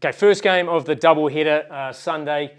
Okay, first game of the doubleheader Sunday.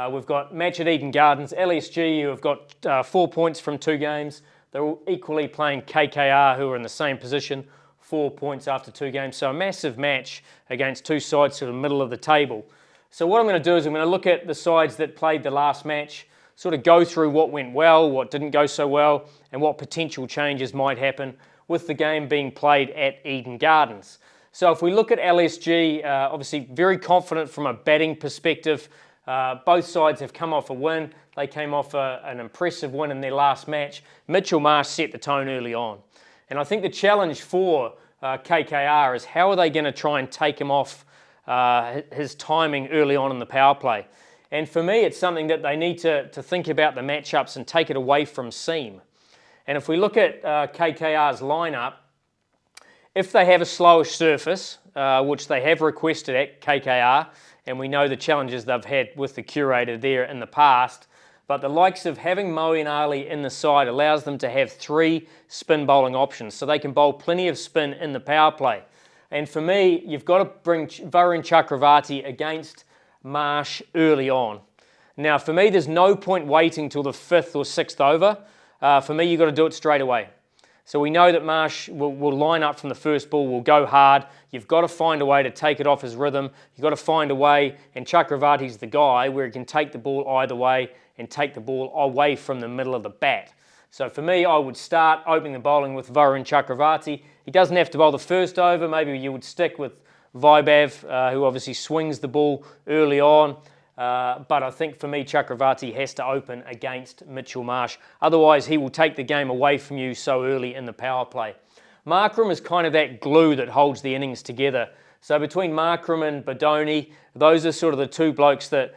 We've got match at Eden Gardens. LSG, who have got 4 points from 2 games. They're all equally playing KKR, who are in the same position, 4 points after 2 games. So a massive match against 2 sides to the middle of the table. So what I'm going to do is I'm going to look at the sides that played the last match, sort of go through what went well, what didn't go so well, and what potential changes might happen with the game being played at Eden Gardens. So if we look at LSG, obviously very confident from a batting perspective. Both sides have come off a win. They came off an impressive win in their last match. Mitchell Marsh set the tone early on. And I think the challenge for KKR is how are they going to try and take him off his timing early on in the power play. And for me, it's something that they need to think about the matchups and take it away from seam. And if we look at KKR's lineup, if they have a slowish surface, which they have requested at KKR, and we know the challenges they've had with the curator there in the past, but the likes of having Moeen Ali in the side allows them to have 3 spin bowling options, so they can bowl plenty of spin in the power play. And for me, you've got to bring Varun Chakravarti against Marsh early on. Now, for me, there's no point waiting till the 5th or 6th over. For me, you've got to do it straight away. So we know that Marsh will line up from the first ball, will go hard. You've got to find a way to take it off his rhythm. You've got to find a way, and Chakravarti's the guy where he can take the ball either way and take the ball away from the middle of the bat. So for me, I would start opening the bowling with Varun Chakravarti. He doesn't have to bowl the first over. Maybe you would stick with Vaibhav, who obviously swings the ball early on. But I think for me, Chakravarti has to open against Mitchell Marsh. Otherwise, he will take the game away from you so early in the power play. Markram is kind of that glue that holds the innings together. So between Markram and Badoni, those are sort of the 2 blokes that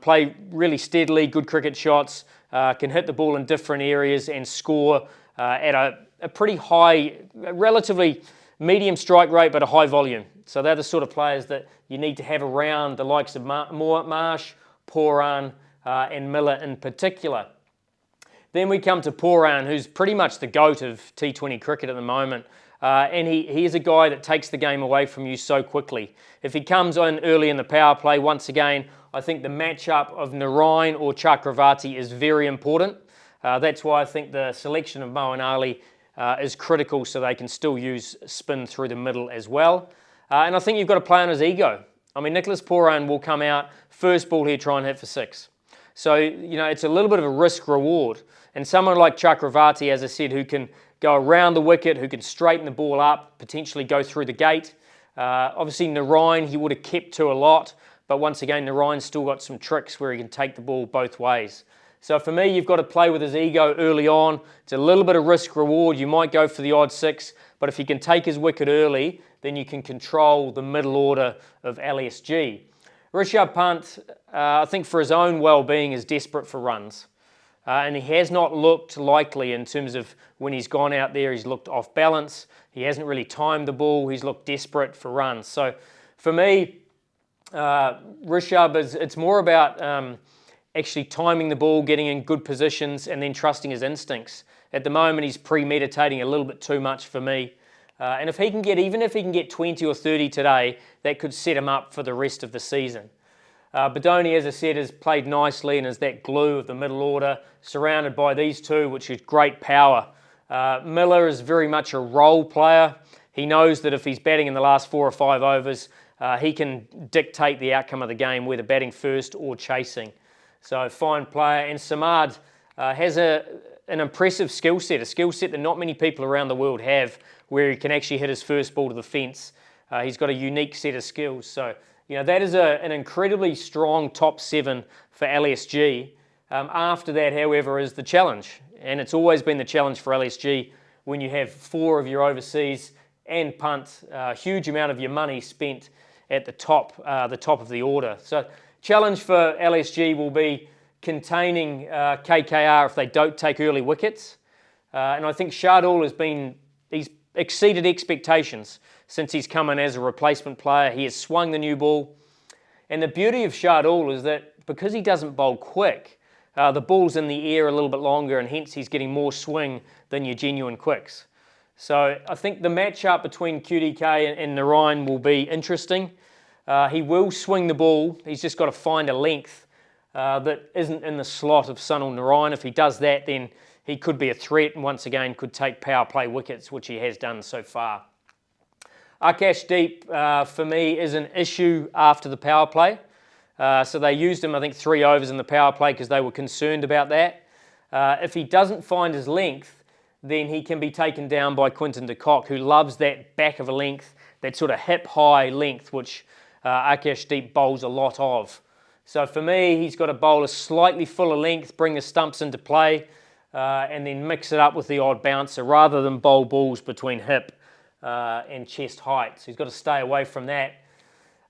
play really steadily, good cricket shots, can hit the ball in different areas and score at a pretty high, relatively medium strike rate, but a high volume. So they're the sort of players that you need to have around the likes of Marsh, Pooran, and Miller in particular. Then we come to Pooran, who's pretty much the GOAT of T20 cricket at the moment. And he is a guy that takes the game away from you so quickly. If he comes in early in the power play, once again, I think the matchup of Narain or Chakravarti is very important. That's why I think the selection of Moeen Ali is critical, so they can still use spin through the middle as well. And I think you've got to play on his ego. I mean, Nicholas Pooran will come out, first ball here, try and hit for 6. So, you know, it's a little bit of a risk-reward. And someone like Chakravarti, as I said, who can go around the wicket, who can straighten the ball up, potentially go through the gate. Obviously, Narain, he would have kept to a lot. But once again, Narain's still got some tricks where he can take the ball both ways. So for me, you've got to play with his ego early on. It's a little bit of risk-reward. You might go for the odd 6, but if you can take his wicket early, then you can control the middle order of LSG. Rishabh Pant, I think for his own well-being, is desperate for runs. And he has not looked likely in terms of when he's gone out there, he's looked off balance. He hasn't really timed the ball. He's looked desperate for runs. So for me, Rishabh, it's more about actually timing the ball, getting in good positions, and then trusting his instincts. At the moment, he's premeditating a little bit too much for me. And if he can get, even if he can get 20 or 30 today, that could set him up for the rest of the season. Badoni, as I said, has played nicely and is that glue of the middle order, surrounded by these 2, which is great power. Miller is very much a role player. He knows that if he's batting in the last 4 or 5 overs, he can dictate the outcome of the game, whether batting first or chasing. So fine player. And Samad has an impressive skill set, a skill set that not many people around the world have, where he can actually hit his first ball to the fence. He's got a unique set of skills. So, you know, that is an incredibly strong top 7 for LSG. After that, however, is the challenge. And it's always been the challenge for LSG when you have 4 of your overseas and punt, a huge amount of your money spent at the top of the order. So challenge for LSG will be containing KKR if they don't take early wickets. And I think Shardul he's exceeded expectations since he's come in as a replacement player. He has swung the new ball. And the beauty of Shardul is that because he doesn't bowl quick, the ball's in the air a little bit longer, and hence he's getting more swing than your genuine quicks. So I think the matchup between QDK and Narain will be interesting. He will swing the ball. He's just got to find a length that isn't in the slot of Sunil Narine. If he does that, then he could be a threat and once again could take power play wickets, which he has done so far. Akashdeep, for me, is an issue after the power play. So they used him, I think, 3 overs in the power play because they were concerned about that. If he doesn't find his length, then he can be taken down by Quinton de Kock, who loves that back of a length, that sort of hip-high length, which Akashdeep bowls a lot of. So for me, he's got to bowl a slightly fuller length, bring the stumps into play, and then mix it up with the odd bouncer rather than bowl balls between hip and chest height. So he's got to stay away from that.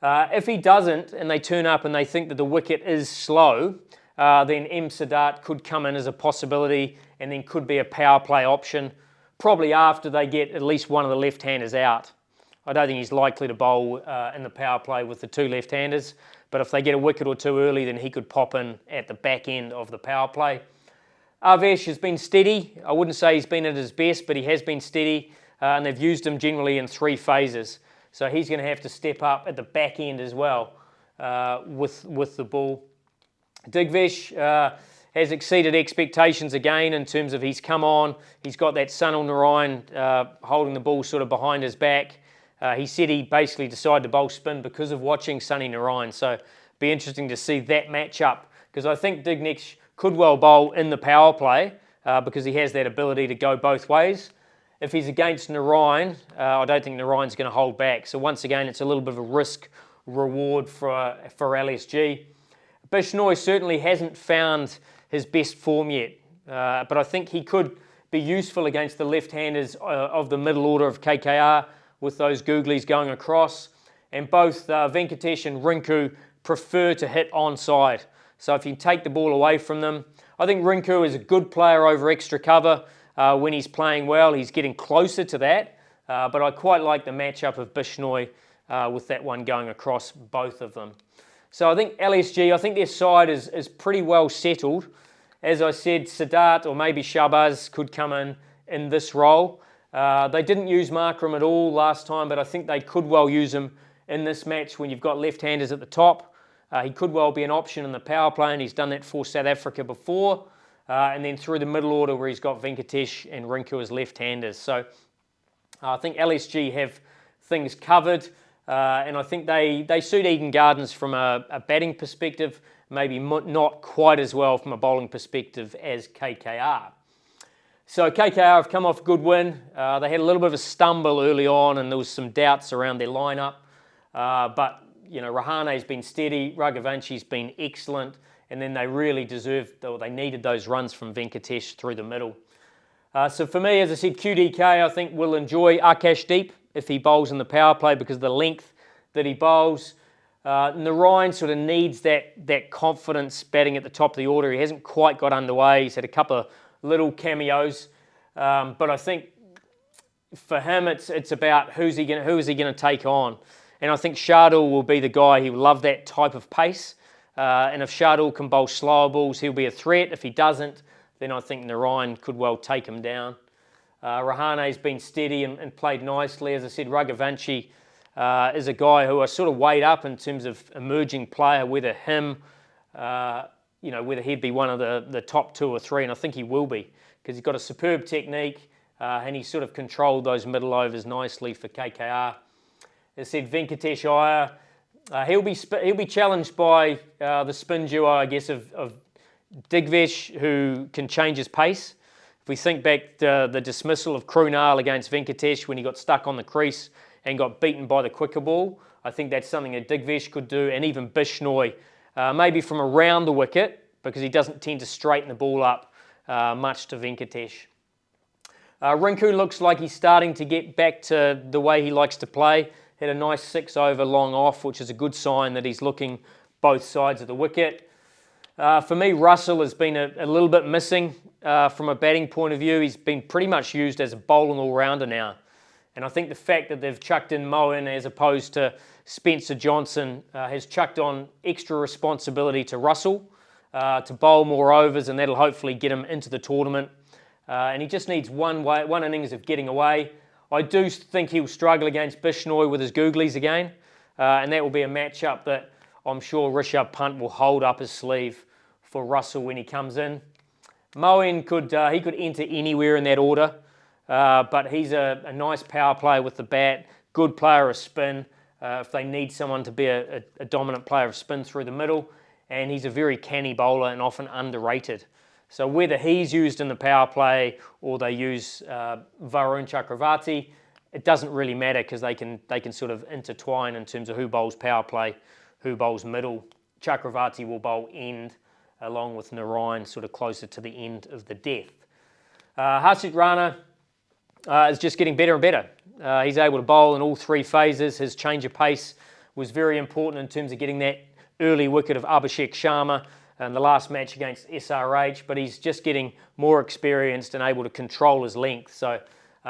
If he doesn't, and they turn up and they think that the wicket is slow, then M. Siddharth could come in as a possibility and then could be a power play option, probably after they get at least one of the left-handers out. I don't think he's likely to bowl in the power play with the 2 left-handers, but if they get a wicket or 2 early, then he could pop in at the back end of the power play. Avesh has been steady. I wouldn't say he's been at his best, but he has been steady, and they've used him generally in 3 phases. So he's going to have to step up at the back end as well with the ball. Digvish has exceeded expectations again in terms of he's come on. He's got that Sunil Narine holding the ball sort of behind his back. He said he basically decided to bowl spin because of watching Sunny Narine. So be interesting to see that matchup because I think Digvish could well bowl in the power play because he has that ability to go both ways. If he's against Narine, I don't think Narine's going to hold back. So once again, it's a little bit of a risk reward for LSG. Bishnoi certainly hasn't found his best form yet, but I think he could be useful against the left-handers of the middle order of KKR with those googlies going across. And both Venkatesh and Rinku prefer to hit onside. So if you take the ball away from them, I think Rinku is a good player over extra cover. When he's playing well, he's getting closer to that. But I quite like the matchup of Bishnoi with that one going across both of them. So I think LSG, I think their side is pretty well settled. As I said, Siddharth or maybe Shahbaz could come in this role. They didn't use Markram at all last time, but I think they could well use him in this match when you've got left-handers at the top. He could well be an option in the power play, and he's done that for South Africa before. And then through the middle order where he's got Venkatesh and Rinku as left-handers. So I think LSG have things covered. And I think they suit Eden Gardens from a batting perspective, maybe not quite as well from a bowling perspective as KKR. So KKR have come off a good win. They had a little bit of a stumble early on and there was some doubts around their lineup. But, you know, Rahane's been steady, Raghuvansh's been excellent, and then they really deserved, or they needed those runs from Venkatesh through the middle. So for me, as I said, QDK I think will enjoy Akashdeep if he bowls in the power play because of the length that he bowls. Narine sort of needs that confidence batting at the top of the order. He hasn't quite got underway. He's had a couple of little cameos. But I think for him it's about who is he going to take on. And I think Shardul will be the guy. He will love that type of pace. And if Shardul can bowl slower balls, he'll be a threat. If he doesn't, then I think Narine could well take him down. Rahane's been steady and played nicely. As I said, Raghuvanshi is a guy who I sort of weighed up in terms of emerging player, whether whether he'd be one of the top 2 or 3, and I think he will be because he's got a superb technique and he sort of controlled those middle overs nicely for KKR. As I said, Venkatesh Iyer, he'll be challenged by the spin duo, I guess, of Digvish, who can change his pace. If we think back to the dismissal of Krunal against Venkatesh when he got stuck on the crease and got beaten by the quicker ball, I think that's something that Digvish could do, and even Bishnoi, maybe from around the wicket, because he doesn't tend to straighten the ball up much to Venkatesh. Rinku looks like he's starting to get back to the way he likes to play. Had a nice 6-over long off, which is a good sign that he's looking both sides of the wicket. For me, Russell has been a little bit missing from a batting point of view. He's been pretty much used as a bowling all-rounder now. And I think the fact that they've chucked in Moen as opposed to Spencer Johnson has chucked on extra responsibility to Russell to bowl more overs, and that'll hopefully get him into the tournament. And he just needs one innings of getting away. I do think he'll struggle against Bishnoi with his googlies again. and that will be a matchup that I'm sure Rishabh Pant will hold up his sleeve for Russell when he comes in. Moeen could enter anywhere in that order, but he's a nice power player with the bat, good player of spin if they need someone to be a dominant player of spin through the middle, and he's a very canny bowler and often underrated. So whether he's used in the power play or they use Varun Chakravarti, it doesn't really matter because they can sort of intertwine in terms of who bowls power play, who bowls middle. Chakravarti will bowl end, along with Narayan sort of closer to the end of the death. Harshit Rana is just getting better and better. He's able to bowl in all three phases. His change of pace was very important in terms of getting that early wicket of Abhishek Sharma in the last match against SRH, but he's just getting more experienced and able to control his length. So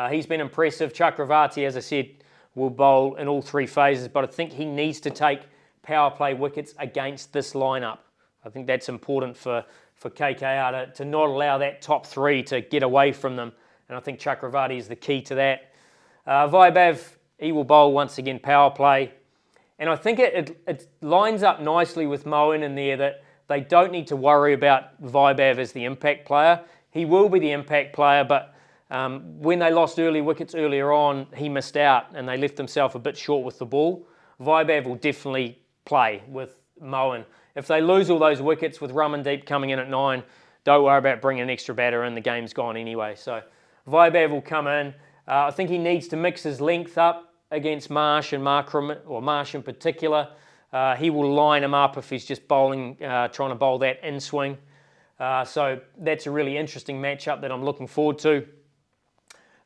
he's been impressive. Chakravarti, as I said, will bowl in all three phases, but I think he needs to take power play wickets against this lineup. I think that's important for KKR to not allow that top three to get away from them. And I think Chakravarti is the key to that. Vaibhav, he will bowl once again power play. And I think it lines up nicely with Moeen in there that they don't need to worry about Vaibhav as the impact player. He will be the impact player, but when they lost early wickets earlier on, he missed out and they left themselves a bit short with the ball. Vaibhav will definitely play with Moeen. If they lose all those wickets with Ramandeep coming in at 9, don't worry about bringing an extra batter in. The game's gone anyway. So Vaibhav will come in. I think he needs to mix his length up against Marsh and Markram, or Marsh in particular. He will line him up if he's just bowling, trying to bowl that in swing. So that's a really interesting matchup that I'm looking forward to.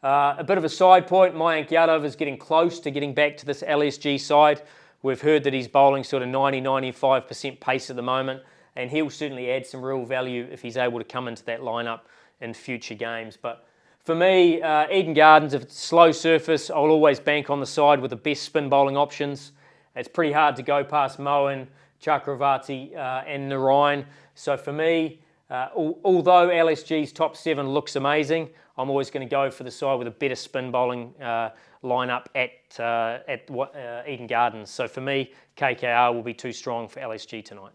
A bit of a side point, Mayank Yadav is getting close to getting back to this LSG side. We've heard that he's bowling sort of 90-95% pace at the moment, and he'll certainly add some real value if he's able to come into that lineup in future games. But for me, Eden Gardens, if it's slow surface, I'll always bank on the side with the best spin bowling options. It's pretty hard to go past Moeen, Chakravarti and Narayan. So for me, although LSG's top 7 looks amazing, I'm always going to go for the side with a better spin bowling lineup at Eden Gardens. So for me, KKR will be too strong for LSG tonight.